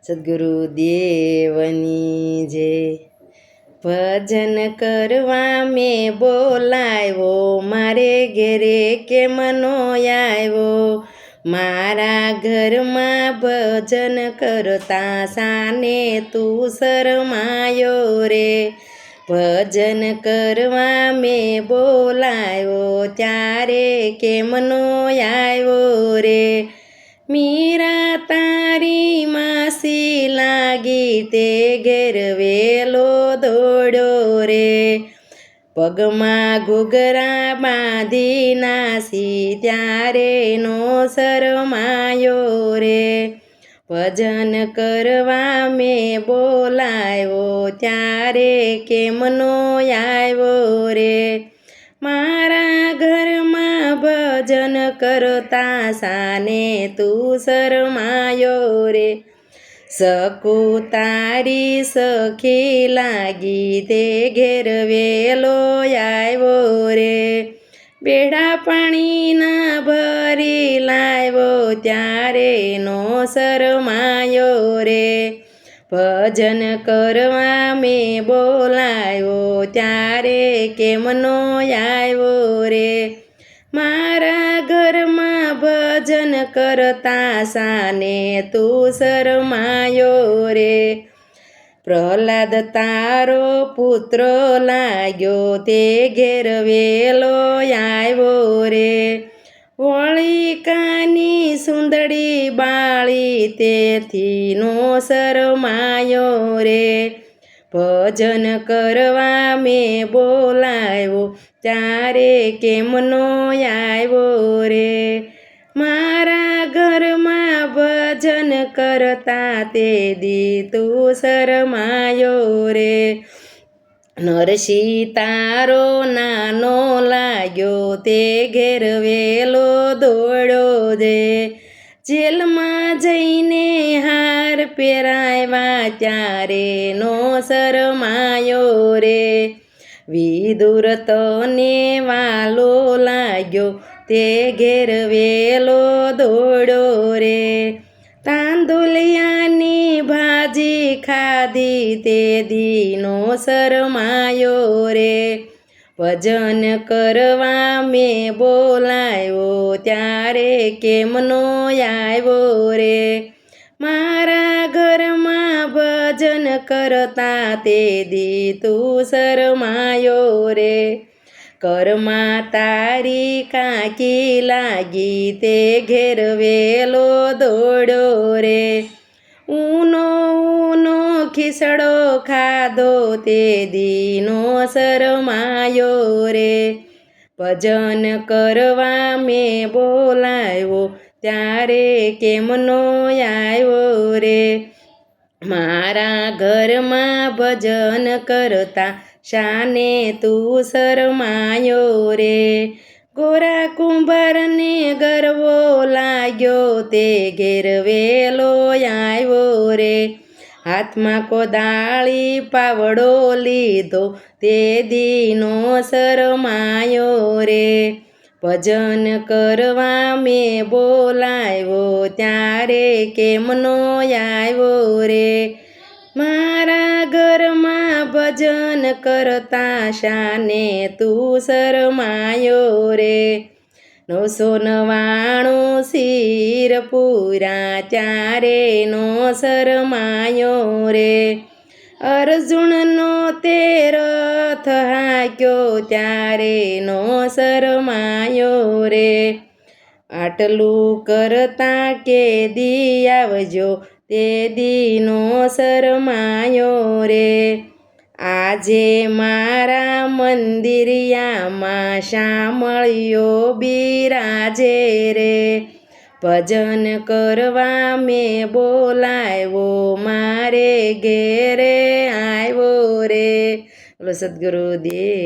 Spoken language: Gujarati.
સદગુરુદેવની જય। ભજન કરવા મેં બોલાવ્યો, મારે ઘેરે કેમ નો આવ્યો। મારા ઘરમાં ભજન કરતા સાને તું શરમાયો રે। ભજન કરવા મેં બોલાવ્યો, ત્યારે કેમ નો આવ્યો રે। મીરા તારી માસી લાગી, તે ઘેર વેલો દોડ્યો રે। પગમાં ઘૂઘરા બાંધી નાસી, ત્યારે નો શરમાયો રે। ભજન કરવા મેં બોલાવ્યો, ત્યારે કેમ નો આવ્યો રે। મારા ઘરમાં ભજન કરતા સાને તું શરમાયો રે। સકુ તારી સખી લાગી, તે ઘેર વેલો આવ્યો રે। બેડા પાણીના ભરી લાવ્યો, ત્યારે નો શરમાયો રે। ભજન કરવા મેં બોલાવ્યો, ત્યારે કેમ નો આવ્યો રે। મારા ઘરમાં ભજન કરતા સાને તું શરમાયો રે। પ્રહલાદ તારો પુત્ર લાગ્યો, તે ઘેર વેલો આવ્યો રે। હોળિકાની સુંદડી બાળી, તેથી નો શરમાયો રે। ભજન કરવા મેં બોલાવ્યો, ત્યારે કેમ નો આવ્યો રે। મારા ઘરમાં ભજન કરતા, તે દી તું શરમાયો રે। નરસિંહ તારો નાનો લાગ્યો, તે ઘેર વેલો દોડ્યો રે। જેલમાં જઈને હાર પહેરાવ્યા, ત્યારે નો શરમાયો રે। વિદુર તને વાલો લાગ્યો, તે ઘેર વેલો દોડ્યો રે। તાંદુલિયાની ભાજી ખાધી, તે દી નો શરમાયો રે। ભજન કરવા મેં બોલાવ્યો, ત્યારે કેમ નો આવ્યો રે। મારા ઘરમાં ભજન કરતા, તે દી તું શરમાયો રે। ઘરમાં તારી કાકી લાગી, તે ઘેર વેલો દોડ્યો રે। ઊનો ખીસડો ખાધો, તે દી નો શરમાયો રે। ભજન કરવા મેં બોલાવ્યો, ત્યારે કેમ નો આવ્યો રે। મારા ઘરમાં ભજન કરતા શાને તું શરમાયો રે। ગોરા કુંભારને ગરવો લાગ્યો, તે ઘેર વેલો આવ્યો રે। હાથમાં કોદાળી પાવડો લીધો, તે દી નો શરમાયો રે। ભજન કરવા મેં બોલાવ્યો, ત્યારે કેમ નો આવ્યો રે। મારા ઘરમાં ભજન કરતા શાને તું શરમાયો રે। 999 શિર પૂરા, ત્યારે નો શરમાયો રે। અર્જુનનો તે રથ હાંક્યો, ત્યારે નો શરમાયો રે। આટલું કરતા કેદી આવજો, તે દી નો શરમાયો રે। આજે મારા મંદિરિયામાં શામળિયો બિરાજે રે। ભજન કરવા મેં બોલાવ્યો, મારે ઘેરે આવ્યો રે। બોલો સદગુરુદેવ।